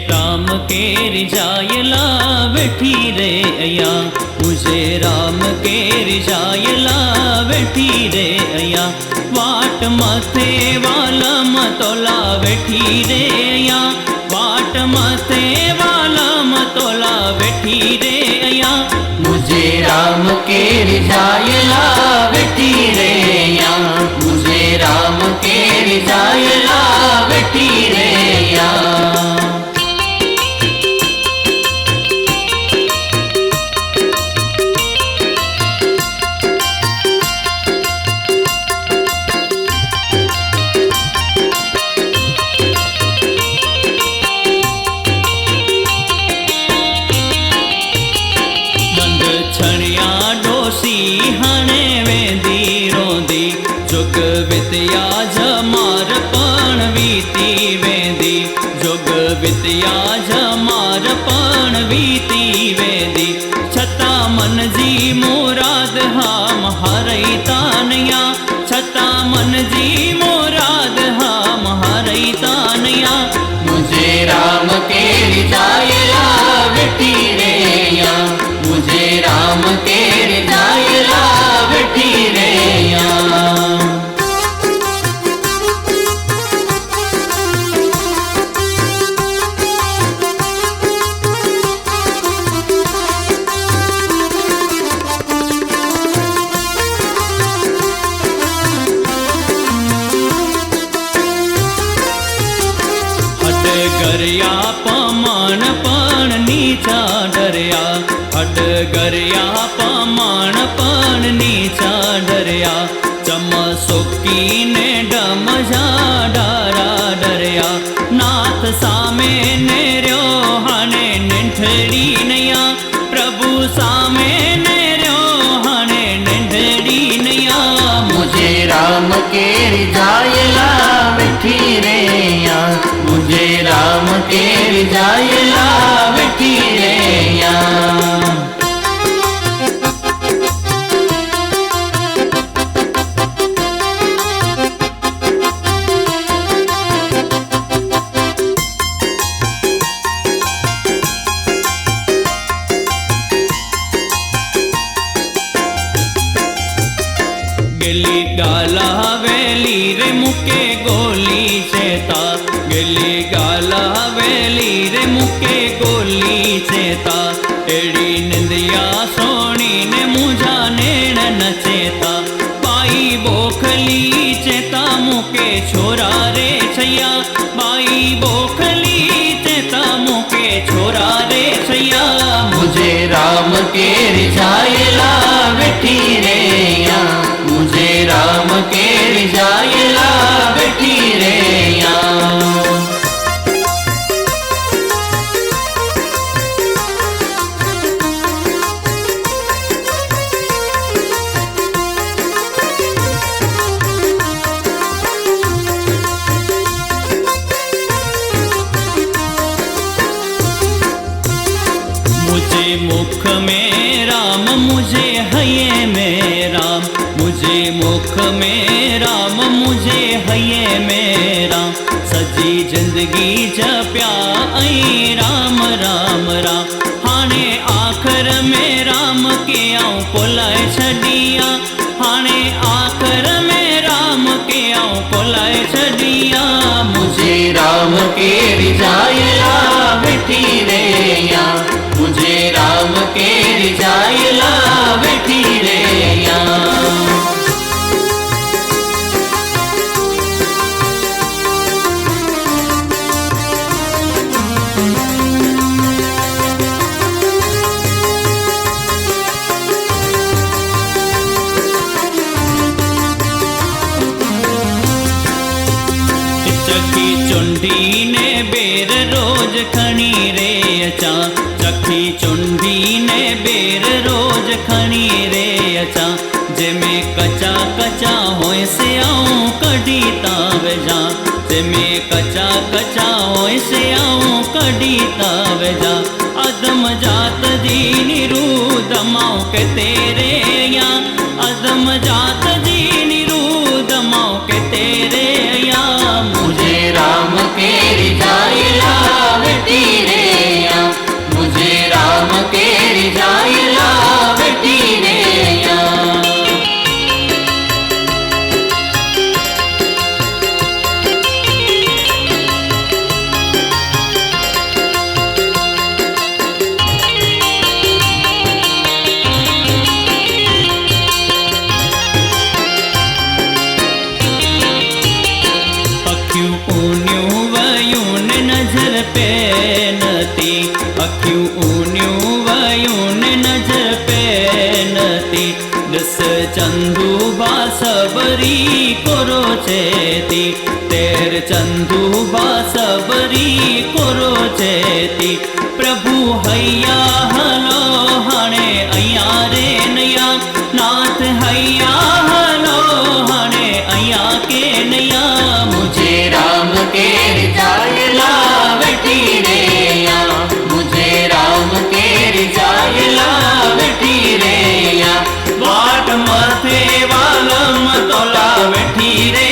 राम के रिजायला बैठी रे अया, मुझे राम के रिजायला बैठी रे अया, वाट मथे वाला मतोला बैठी रे अया, वाट मथे वाला मतोला बैठी रे अया, मुझे राम के रिजायला बैठी रे अया, मुझे राम के रिजायला बैठी रे अया। छणिया डोसी हणे वेंदी रोंदी, जुग विद्या जमार पण वीती वेंदी, जुग विद्या जमार पण वीती वेंदी, छता मन जी मुराद हाम हरई तानिया, छता मन जी मुराद हाम हरई तानिया, मुझे राम के रिजायला बैठी रे या, मुझे राम के रिजायला बैठी रे या। गरिया पमान पण नीचा डरिया, हट गरिया पमान पण नीचा डरिया, चम सुकी ने डम जा डारा डरिया, नाथ सामे ने र्यो हाने निंठड़ी नैया, प्रभु सामे ने र्यो हाने निंठड़ी नैया, मुझे राम के रिजायला बैठी रे या, मुझे राम के रिजायला बैठी रे या। गिली गाला वेली रे मुके गोली चेता, गिली गाला वेली रे मुके गोली चेता, एड़ी निंदिया सोनी ने मुझा नेण न चेता, बाई बोखली चेता मुके छोरा रे छैया, बाई बोखली चेता मुके छोरा रे छैया, मुझे राम के रिजायला बैठी रे या, मुझे राम के रिजायला बैठी रे या। मुझे मुख में राम, मुझे हये में राम, मुझे मुख में राम, मुझे हये में राम, सजी जिंदगी जप्या आई राम राम राम, हाने आखर में राम के आऊं पुलाए छड़िया, हाने आखर में राम के आऊं पुलाए छड़िया, मुझे राम के रिजायला बैठी रे या, मुझे राम के रिजायला बैठी रे या। चखी चुंडी ने बेर रोज खणी रे अचा, चखी चुंडी ने बेर रोज खणी रे अचा, जंहिंमें कचा कचा होए से आऊं कढी ताव जा, जंहिंमें कचा कचा होए से आऊं कढी ताव जा, अदम जात जी निरूद माऊं के तेरे या, अदम जात जी निरूद माऊं के तेरे या, मुझे राम के रिजायला बैठी नती, अखियूं ऊनियूं वयूं ने नज़र पे नती, दस चंदू बासबरी कोरो चेती, तेर चंदू बासबरी कोरो चेती, प्रभु हैया हलो हाणे अया रे नया, नाथ हैया हलो हाणे अया के नया, मुझे राम के रिजायला वेठी रे या, मुझे राम के रिजायला वेठी रे या, बाट मथे वालम तोला वेठी रे